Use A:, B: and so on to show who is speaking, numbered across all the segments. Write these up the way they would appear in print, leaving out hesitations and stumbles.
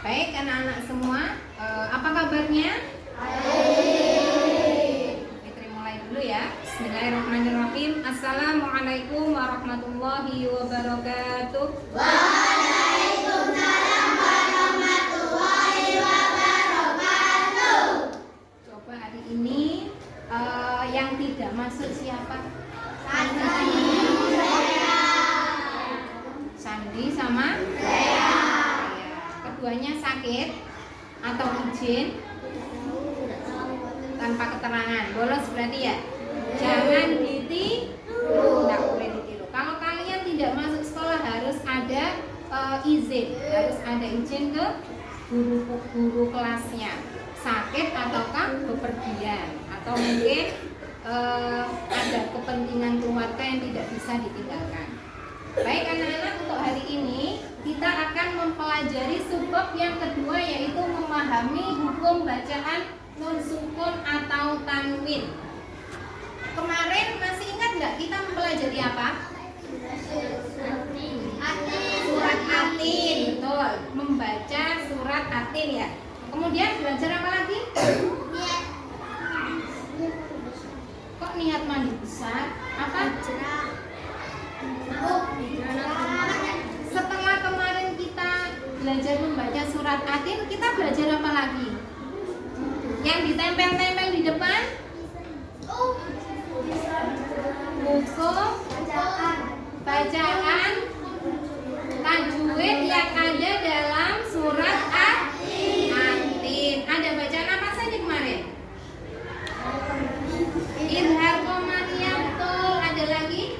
A: Baik anak-anak semua, apa kabarnya? Fitri mulai dulu ya. Bismillahirrahmanirrahim. Assalamualaikum warahmatullahi wabarakatuh.
B: Waalaikumsalam warahmatullahi wabarakatuh.
A: Coba hari ini yang tidak masuk siapa? Sandi sama saya. Keduanya sakit atau izin tanpa keterangan, bolos berarti ya. Jangan ditiru, tidak boleh ditiru. Kalau kalian tidak masuk sekolah harus ada izin, harus ada izin ke guru kelasnya. Sakit ataukah bepergian atau mungkin ada kepentingan keluarga yang tidak bisa ditinggalkan. Baik anak-anak, untuk hari ini kita akan mempelajari subbab yang kedua, yaitu memahami hukum bacaan nun sukun atau tanwin. Kemarin masih ingat nggak kita mempelajari apa? Surat atin, betul. Membaca surat atin ya. Kemudian belajar apa lagi? Kok niat mandi besar? Apa? Setelah kemarin kita belajar membaca surat atin, kita belajar apa lagi? Yang ditempel-tempel di depan? Hukum bacaan tajwid yang ada dalam surat atin. Ada bacaan apa saja kemarin? Idhar qamariyah, betul. Ada lagi?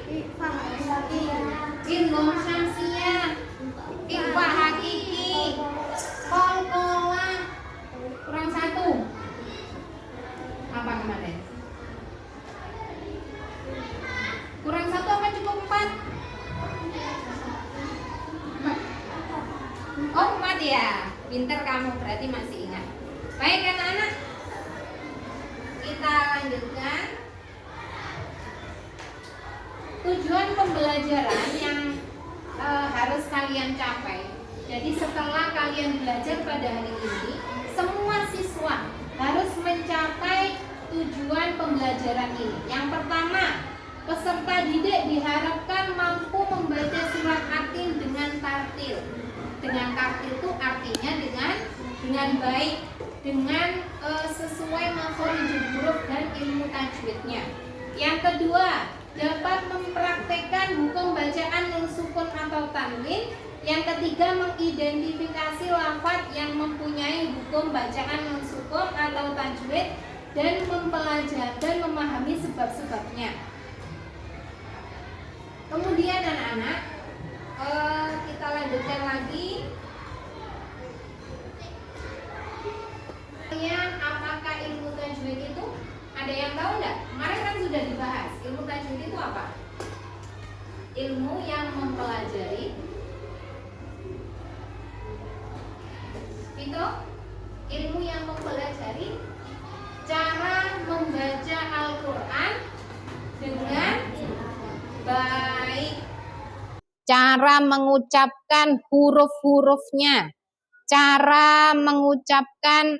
A: Idgham syamsiyah, ikhfa hakiki, qalqalah. Kurang satu. Apa kemarin? Kurang satu apa cukup 4? Oh 4 ya. Pinter kamu, berarti masih ingat. Baik anak-anak, kita lanjutkan. Tujuan pembelajaran yang harus kalian capai. Jadi setelah kalian belajar pada hari ini, semua siswa harus mencapai tujuan pembelajaran ini. Yang pertama, peserta didik diharapkan mampu membaca surat atin dengan tartil. Dengan tartil itu artinya dengan baik, dengan sesuai makhorijul huruf dan ilmu tajwidnya. Yang kedua, dapat mempraktekkan hukum bacaan nun sukun atau tanwin. Yang ketiga, mengidentifikasi lafaz yang mempunyai hukum bacaan nun sukun atau tajwid dan mempelajari dan memahami sebab-sebabnya. Kemudian anak-anak, kita lanjutkan lagi. Kalian apakah ilmu tajwid itu? Ada yang tahu enggak? Kemarin kan sudah dibahas. Ilmu tajwid itu apa? Ilmu yang mempelajari itu ilmu yang mempelajari cara membaca Al-Quran dengan baik, cara mengucapkan huruf-hurufnya, cara mengucapkan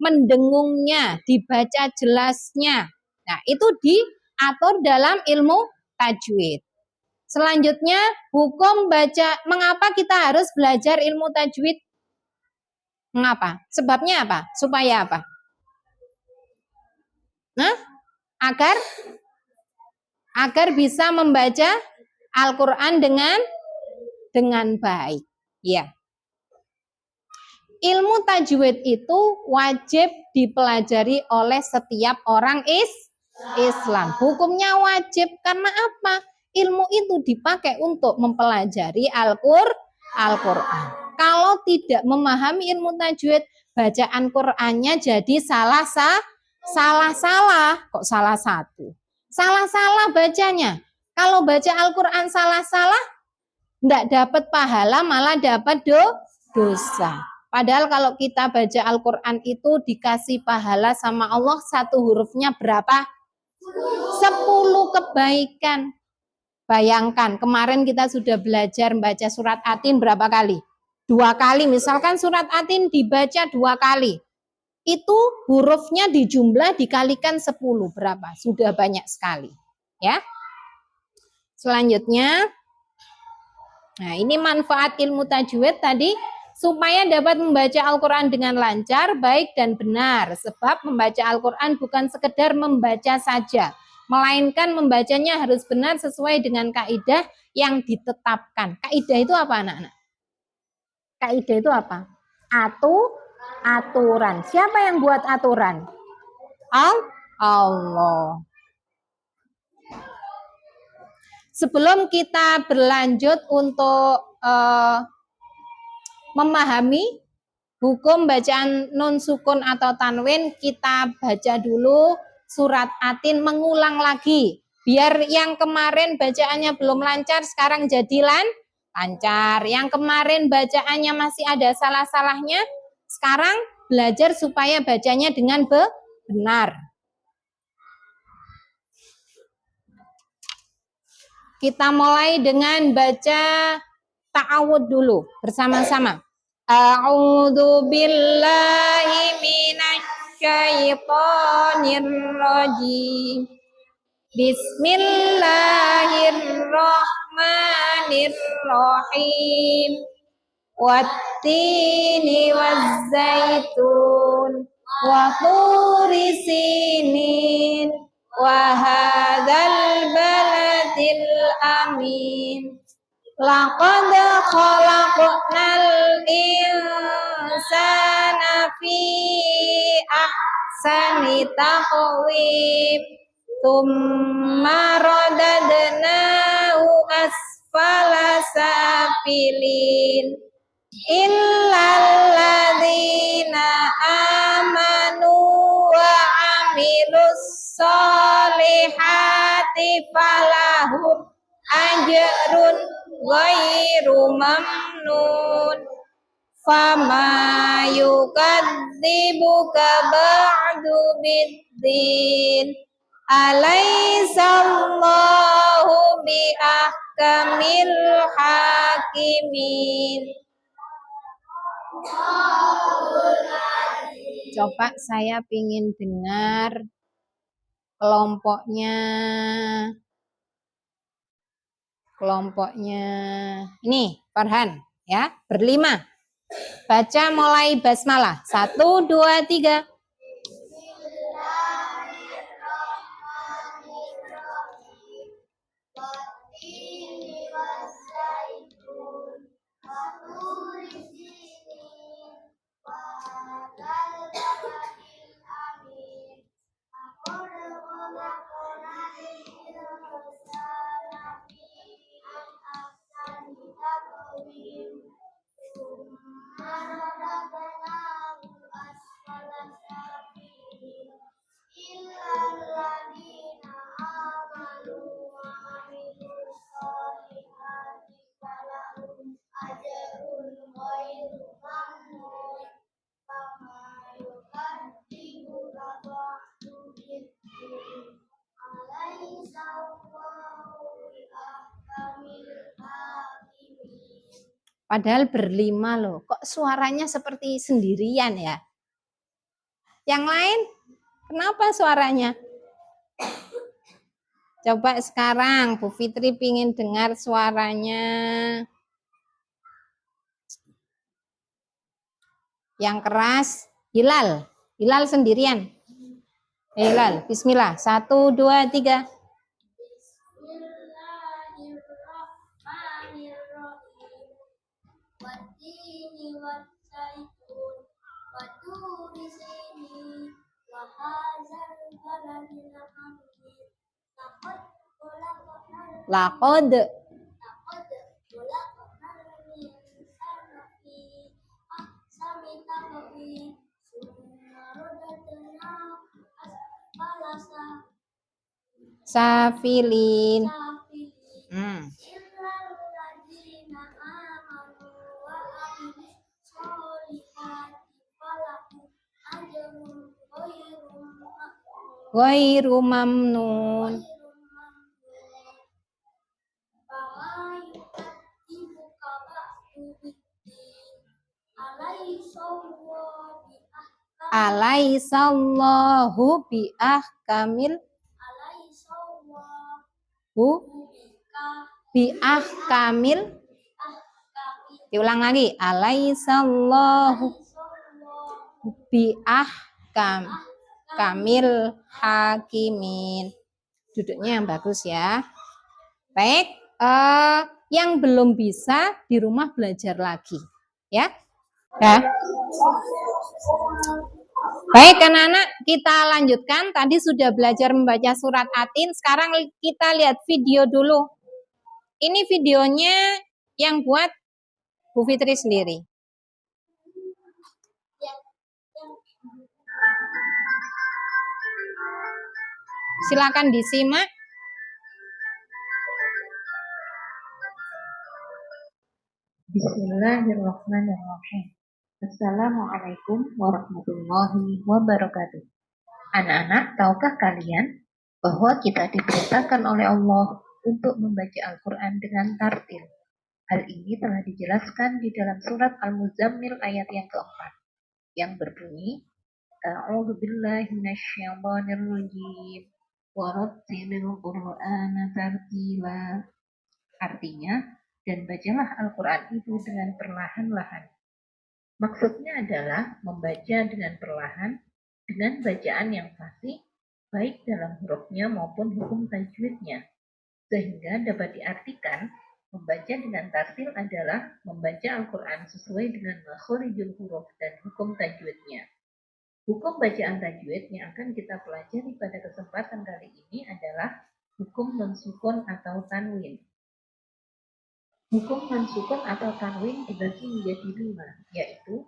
A: mendengungnya, dibaca jelasnya. Nah, itu diatur dalam ilmu tajwid. Selanjutnya, hukum baca. Mengapa kita harus belajar ilmu tajwid? Mengapa? Sebabnya apa? Supaya apa? Nah, agar bisa membaca Al-Quran dengan baik. Ya. Ilmu tajwid itu wajib dipelajari oleh setiap orang Islam. Hukumnya wajib karena apa? Ilmu itu dipakai untuk mempelajari Al-Quran. Kalau tidak memahami ilmu tajwid, bacaan Qur'annya jadi salah. Kok salah satu? Salah bacanya. Kalau baca Al-Quran salah-salah, tidak dapat pahala, malah dapat dosa. Padahal kalau kita baca Al-Quran itu dikasih pahala sama Allah, satu hurufnya berapa? 10 kebaikan. Bayangkan, kemarin kita sudah belajar membaca surat Atin berapa kali? 2 kali, misalkan surat Atin dibaca 2 kali, itu hurufnya dijumlah dikalikan 10 berapa? Sudah banyak sekali, ya. Selanjutnya, nah ini manfaat ilmu tajwid tadi, supaya dapat membaca Al-Quran dengan lancar, baik dan benar. Sebab membaca Al-Quran bukan sekedar membaca saja, melainkan membacanya harus benar sesuai dengan kaidah yang ditetapkan. Kaidah itu apa anak-anak? Kaidah itu apa? Aturan. Siapa yang buat aturan? Allah. Sebelum kita berlanjut untuk memahami hukum bacaan nun sukun atau tanwin, kita baca dulu surat Atin, mengulang lagi. Biar yang kemarin bacaannya belum lancar, sekarang jadi lancar. Yang kemarin bacaannya masih ada salah-salahnya, sekarang belajar supaya bacanya dengan benar. Kita mulai dengan baca ta'awud dulu bersama-sama. A'udzu billahi minasyaitonir rajim. Bismillahirrahmanirrahim. Wattini wazzaitun wa turi sinin wa hadzal baladil amin. Laqad khalaqnal insana fi ahsani taqwim. Tsumma radadnahu asfala safilin. Illal ladzina amanu wa amilus solihati falahum ajrun ghairu mamnun. Fama yukadzibuka ba'du biddin. Alaisallahu biahkamil hakimin. Coba saya pingin dengar kelompoknya. Ini Farhan ya, berlima. Baca mulai basmalah. 1, 2, 3. Padahal berlima loh, kok suaranya seperti sendirian ya? Yang lain, kenapa suaranya? Coba sekarang Bu Fitri pingin dengar suaranya. Yang keras, Hilal. Hilal sendirian. Hilal, bismillah. 1, 2, 3. Laqad safilin. Ghairu mamnun. Alaihissallahu biahkamil biahkamil. Diulang lagi. Alaihissallahu biahkamil hakimin. Duduknya yang bagus ya. Baik, yang belum bisa di rumah belajar lagi, ya. Ya. Baik, anak-anak, kita lanjutkan. Tadi sudah belajar membaca surat Atin. Sekarang kita lihat video dulu. Ini videonya yang buat Bu Fitri sendiri. Silakan disimak.
C: Bismillahirrahmanirrahim. Assalamualaikum warahmatullahi wabarakatuh. Anak-anak, tahukah kalian bahwa kita diperintahkan oleh Allah untuk membaca Al-Quran dengan tartil? Hal ini telah dijelaskan di dalam surat Al-Muzammil ayat yang keempat, yang berbunyi, A'udzu billahi minasyaitonir rajim wa rattilil Qur'ana tartila. Artinya, dan bacalah Al-Quran itu dengan perlahan-lahan. Maksudnya adalah membaca dengan perlahan, dengan bacaan yang fasih, baik dalam hurufnya maupun hukum tajwidnya. Sehingga dapat diartikan, membaca dengan tartil adalah membaca Al-Quran sesuai dengan makhorijul huruf dan hukum tajwidnya. Hukum bacaan tajwid yang akan kita pelajari pada kesempatan kali ini adalah hukum nun sukun atau tanwin. Hukum nun sukun atau tanwin dibagi menjadi 5, yaitu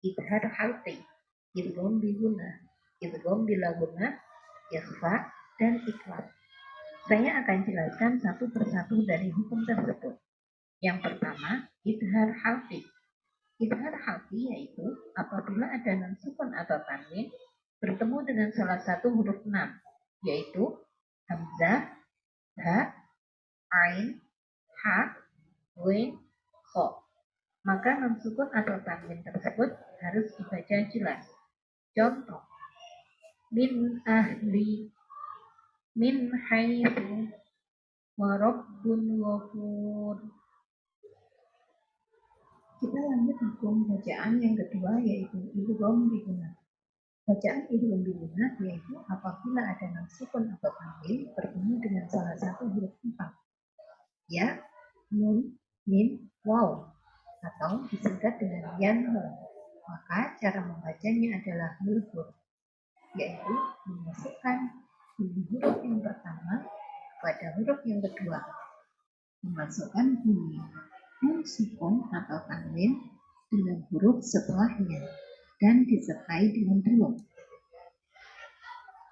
C: idhar halqi, idgham bigunah, idgham bilagunah, ikhfa, dan ikhlas. Saya akan jelaskan satu persatu dari hukum tersebut. Yang pertama, idhar halqi. Idhar halqi yaitu apabila ada nun sukun atau tanwin bertemu dengan salah satu huruf 6, yaitu hamzah, ha, ain, ha, win, kho. Maka nun sukun atau tanwin tersebut harus dibaca jelas. Contoh, min ahli, min haitsu, wa rabbun ghafur. Kita lanjut hukum bacaan yang kedua, yaitu idgham bigunah. Bacaan idgham bigunah yaitu apabila ada nun sukun atau tanwin bertemu dengan salah satu huruf 4, ya, nun, min, waw, atau disingkat dengan yanmu. Maka cara membacanya adalah mulhur, yaitu memasukkan huruf yang pertama pada huruf yang kedua, memasukkan bunyi nun sukun atau tanwin dengan huruf setelahnya dan disertai dengan belum.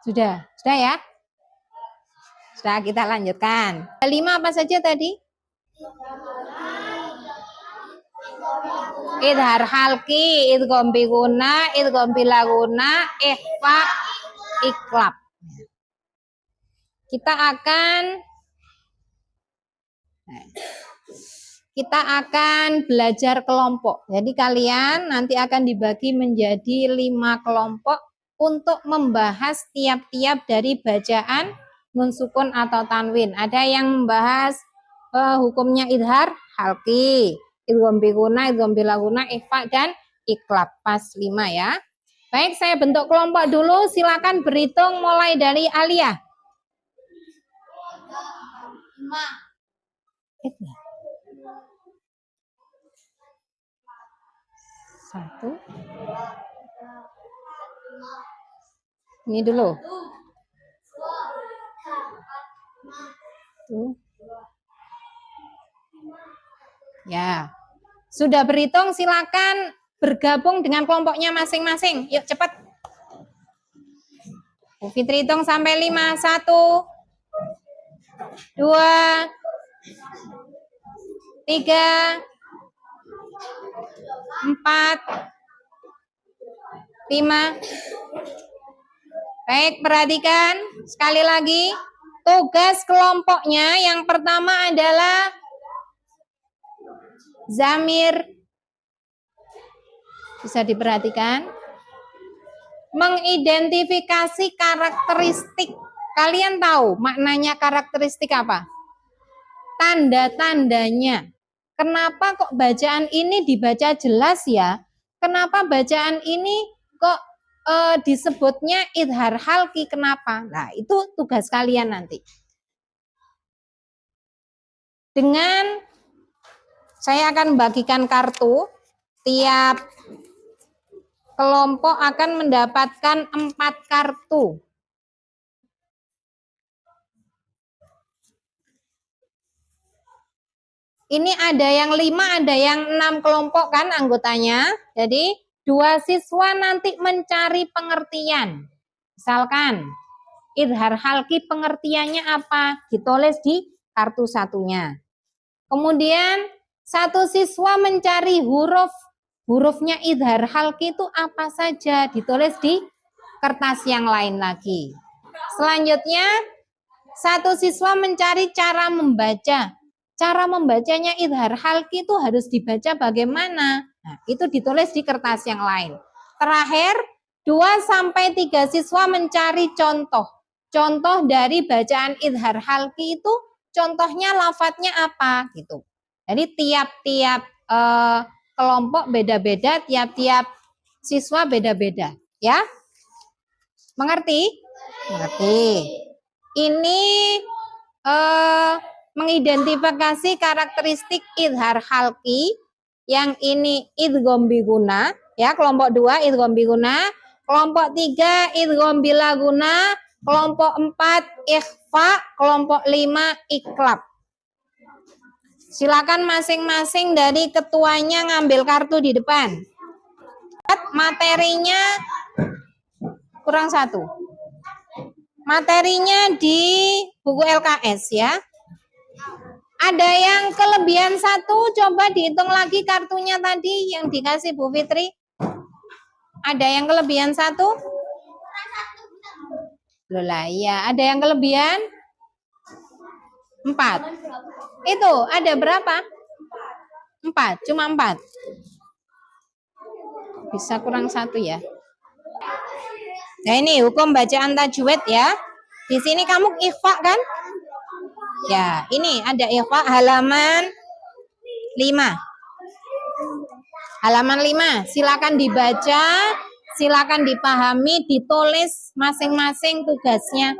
A: Sudah ya? Sudah, kita lanjutkan. 5 apa saja tadi? Idhar halqi, idgham bigunah, idgham bilagunah, ikhfa, iklab. Kita akan belajar kelompok. Jadi kalian nanti akan dibagi menjadi 5 kelompok untuk membahas tiap-tiap dari bacaan nun sukun atau tanwin. Ada yang membahas hukumnya idhar halqi, idgham bigunah, idgham bilagunah, ikhfa, dan iklab. Pas 5 ya. Baik, saya bentuk kelompok dulu. Silakan berhitung mulai dari Alia. 1. Ini dulu. Tuh. Ya. Sudah berhitung, silakan bergabung dengan kelompoknya masing-masing. Yuk cepat. Bu Fitri hitung sampai 5. 1, 2, 3, 4, 5. Baik, perhatikan sekali lagi. Tugas kelompoknya yang pertama adalah zamir. Bisa diperhatikan. mengidentifikasi karakteristik. Kalian tahu maknanya karakteristik apa? Tanda-tandanya. Kenapa kok bacaan ini dibaca jelas ya? Kenapa bacaan ini kok disebutnya idhar halki? Kenapa? Nah, itu tugas kalian nanti. Dengan saya akan bagikan kartu, tiap kelompok akan mendapatkan 4 kartu. Ini ada yang 5, ada yang 6 kelompok kan anggotanya. Jadi 2 siswa nanti mencari pengertian. Misalkan idhar halki pengertiannya apa? Ditulis di kartu satunya. Kemudian 1 siswa mencari hurufnya idhar halki itu apa saja? Ditulis di kertas yang lain lagi. Selanjutnya 1 siswa mencari cara membaca. Cara membacanya idhar halki itu harus dibaca bagaimana? Nah, itu ditulis di kertas yang lain. Terakhir, 2-3 siswa mencari contoh. Contoh dari bacaan idhar halki itu contohnya lafadznya apa gitu. Jadi tiap-tiap kelompok beda-beda, tiap-tiap siswa beda-beda, ya. Mengerti? Mengerti. Ini mengidentifikasi karakteristik idhar halki. Yang ini idgham biguna, ya, kelompok 2 idgham biguna, kelompok 3 idgham bilaguna, kelompok 4 ikhfa, kelompok 5 iklab. Silakan masing-masing dari ketuanya ngambil kartu di depan. Materinya kurang 1. Materinya di buku LKS ya. Ada yang kelebihan 1, coba dihitung lagi kartunya tadi yang dikasih Bu Fitri. Ada yang kelebihan 1? Loh lah, iya. Ada yang kelebihan 4. Itu ada berapa? 4, cuma 4. Bisa kurang 1 ya. Nah ini hukum bacaan tajwid ya. Di sini kamu ikhfa kan? Ya, ini ada ikhfa halaman 5. Halaman 5, silakan dibaca, silakan dipahami, ditulis masing-masing tugasnya.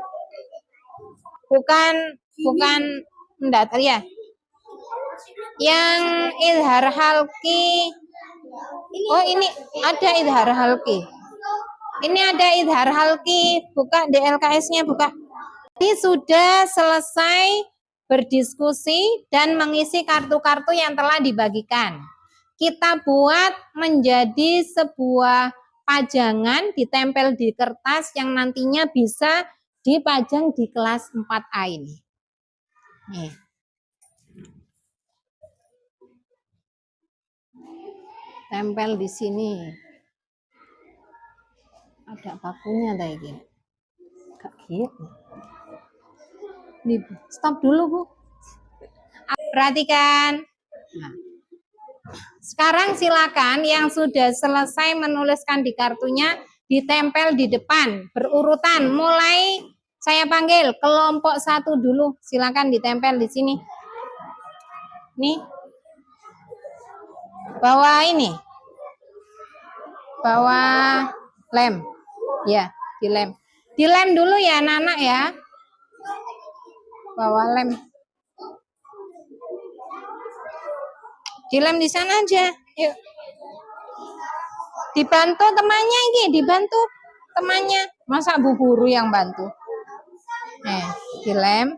A: Bukan mendatar ya. Yang idhar halki. Oh, ini ada idhar halki. Ini ada idhar halki, buka DLKS-nya, buka. Ini sudah selesai berdiskusi dan mengisi kartu-kartu yang telah dibagikan. Kita buat menjadi sebuah pajangan, ditempel di kertas yang nantinya bisa dipajang di kelas 4A ini. Nih. Tempel di sini. Ada pakunya tadi. Gak gitu. Nih, stop dulu Bu. Perhatikan. Nah. Sekarang silakan yang sudah selesai menuliskan di kartunya ditempel di depan berurutan. Mulai saya panggil kelompok 1 dulu. Silakan ditempel di sini. Nih. Bawa ini. Bawa lem. Ya, dilem. Dilem dulu ya anak-anak ya. Bawa lem. Dilem di sana aja. Yuk. Dibantu temannya ini, dibantu temannya. Masa Bu Guru yang bantu? Dilem.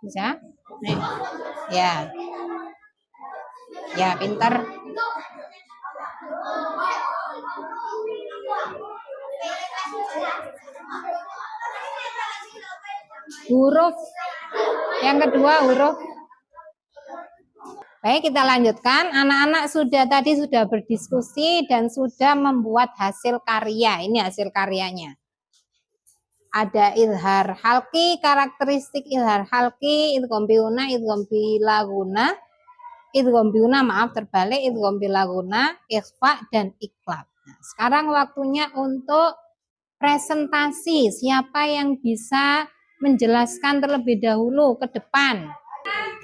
A: Bisa? Nih. Ya. Ya, pintar. Huruf. Yang kedua huruf. Baik, kita lanjutkan. Anak-anak tadi sudah berdiskusi dan sudah membuat hasil karya. Ini hasil karyanya. Ada izhar halki, karakteristik izhar halki, idgham biuna, idgham bilaguna, idgham biuna, maaf terbalik, idgham bilaguna, ikhfa dan iklab. Nah, sekarang waktunya untuk presentasi. Siapa yang bisa menjelaskan terlebih dahulu ke depan?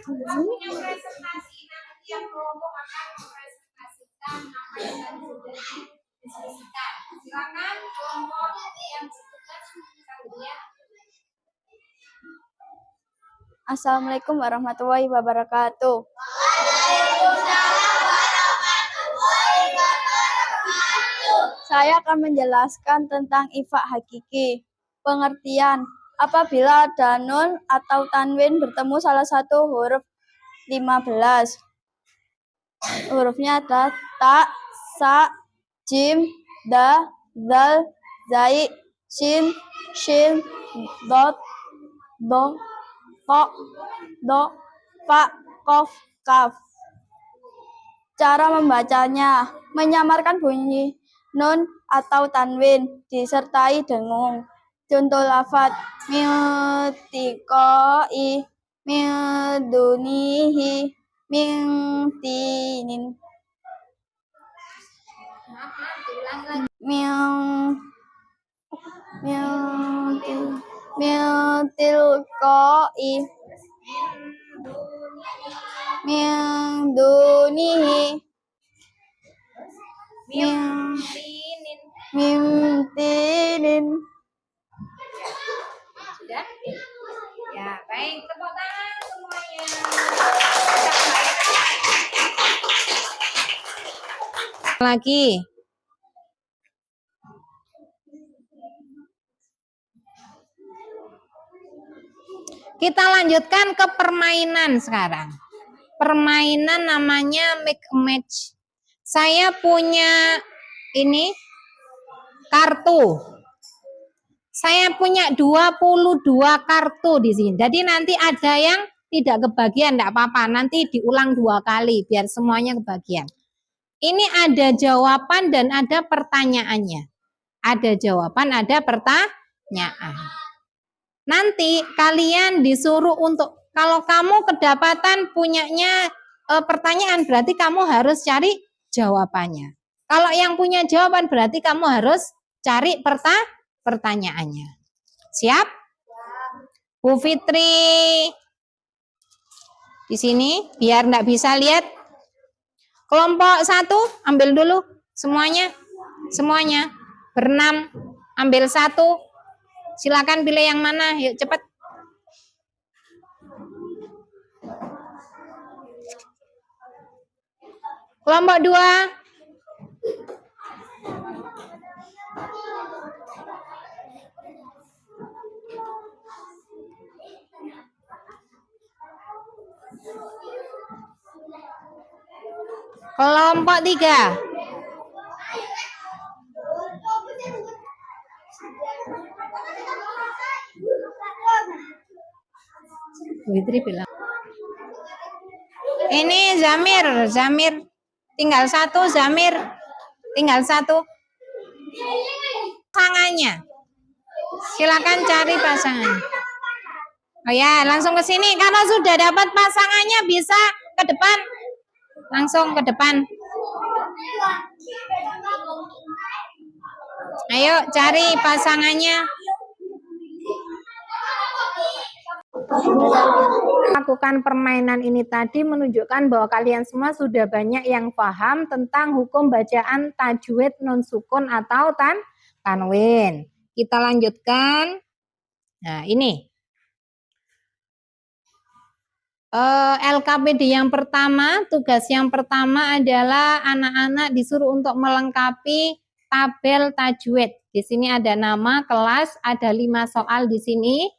A: Punya presentasi, nanti tiap kelompok akan mempresentasikan apa yang tadi sudah didiskusikan. Silakan kelompok yang bertugas kalian.
B: Assalamualaikum warahmatullahi wabarakatuh. Saya akan menjelaskan tentang ifak hakiki. Pengertian: apabila ada nun atau tanwin bertemu salah satu huruf 15. Hurufnya adalah ta, sa, jim, da, zal, zai, sin, shin, dot, do, to, do, fa, kof, kaf. Cara membacanya: menyamarkan bunyi nun atau tanwin disertai dengung. Contoh lafaz: mi'tiqai, mi'dunihi, mi'tinin, mi'tilqai, mi'dunihi, mimtinin.
A: Sudah? Ya, baik. Tepuk tangan semuanya. Lagi. Kita lanjutkan ke permainan sekarang. Permainan namanya make a match. Saya punya ini kartu. Saya punya 22 kartu di sini. Jadi nanti ada yang tidak kebagian, enggak apa-apa. Nanti diulang 2 kali biar semuanya kebagian. Ini ada jawaban dan ada pertanyaannya. Ada jawaban, ada pertanyaan. Nanti kalian disuruh untuk, kalau kamu kedapatan punyanya pertanyaan, berarti kamu harus cari jawabannya. Kalau yang punya jawaban, berarti kamu harus cari pertanyaannya. Siap? Bu Fitri di sini biar enggak bisa lihat. Kelompok 1 ambil dulu semuanya. Semuanya berenam ambil 1. Silakan pilih yang mana, yuk cepat. Kelompok 2. Kelompok 3. Fitri bilang. Ini Zamir tinggal 1, Zamir tinggal 1. Pasangannya. Silakan cari pasangan. Oh ya, langsung ke sini. Kalau sudah dapat pasangannya bisa ke depan. Langsung ke depan. Ayo cari pasangannya. Lakukan permainan ini tadi menunjukkan bahwa kalian semua sudah banyak yang paham tentang hukum bacaan tajwid non sukun atau tanwin. Kita lanjutkan. Nah, ini. LKPD yang pertama, tugas yang pertama adalah anak-anak disuruh untuk melengkapi tabel tajwid. Di sini ada nama, kelas, ada 5 soal di sini.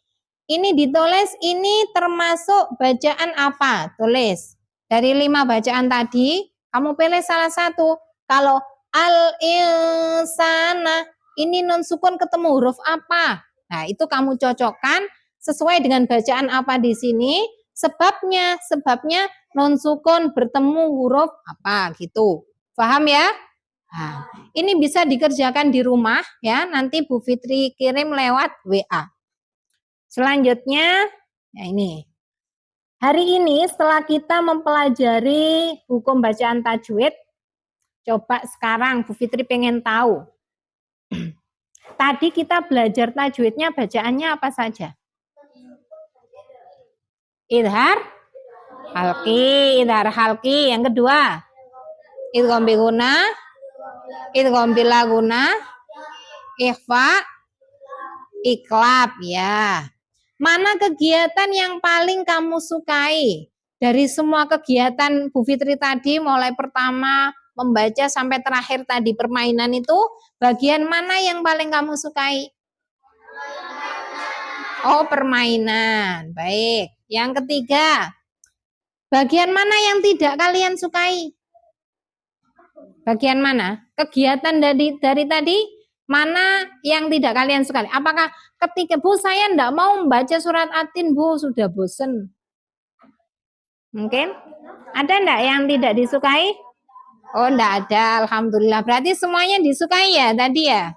A: Ini ditulis, ini termasuk bacaan apa? Tulis. Dari 5 bacaan tadi, kamu pilih salah satu. Kalau al-insana, ini nun sukun ketemu huruf apa? Nah, itu kamu cocokkan sesuai dengan bacaan apa di sini. Sebabnya nun sukun bertemu huruf apa gitu. Paham ya? Nah, ini bisa dikerjakan di rumah ya. Nanti Bu Fitri kirim lewat WA. Selanjutnya, ya ini. Hari ini setelah kita mempelajari hukum bacaan tajwid, coba sekarang Bu Fitri pengen tahu. Tadi kita belajar tajwidnya bacaannya apa saja? Idhar halki. Yang kedua, idgham bi gunah, idgham bil gunah, ikhfa, iklab ya. Mana kegiatan yang paling kamu sukai? Dari semua kegiatan Bu Fitri tadi, mulai pertama membaca sampai terakhir tadi permainan itu, bagian mana yang paling kamu sukai? Oh, permainan. Baik. Yang ketiga, bagian mana yang tidak kalian sukai? Bagian mana? Kegiatan dari tadi, mana yang tidak kalian sukai? Apakah ketika, Bu, saya enggak mau membaca surat Atin, Bu, sudah bosen. Mungkin? Ada enggak yang tidak disukai? Oh, enggak ada. Alhamdulillah. Berarti semuanya disukai ya tadi ya?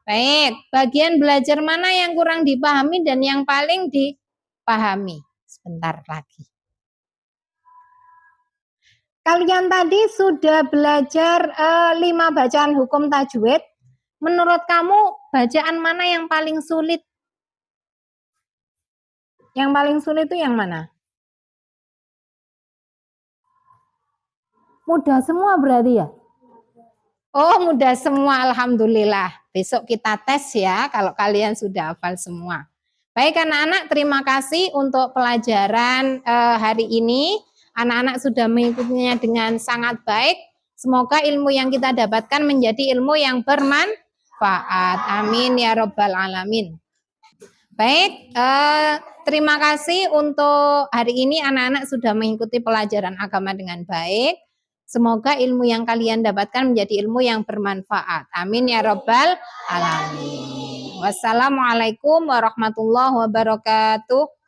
A: Baik. Bagian belajar mana yang kurang dipahami dan yang paling dipahami? Sebentar lagi. Kalian tadi sudah belajar 5 bacaan hukum tajwid. Menurut kamu bacaan mana yang paling sulit? Yang paling sulit itu yang mana? Mudah semua berarti ya? Oh, mudah semua, alhamdulillah. Besok kita tes ya kalau kalian sudah hafal semua. Baik anak-anak, terima kasih untuk pelajaran hari ini. Anak-anak sudah mengikutinya dengan sangat baik. Semoga ilmu yang kita dapatkan menjadi ilmu yang bermanfaat. Amin ya robbal alamin. Baik, terima kasih untuk hari ini anak-anak sudah mengikuti pelajaran agama dengan baik. Semoga ilmu yang kalian dapatkan menjadi ilmu yang bermanfaat. Amin ya robbal alamin. Wassalamualaikum warahmatullahi wabarakatuh.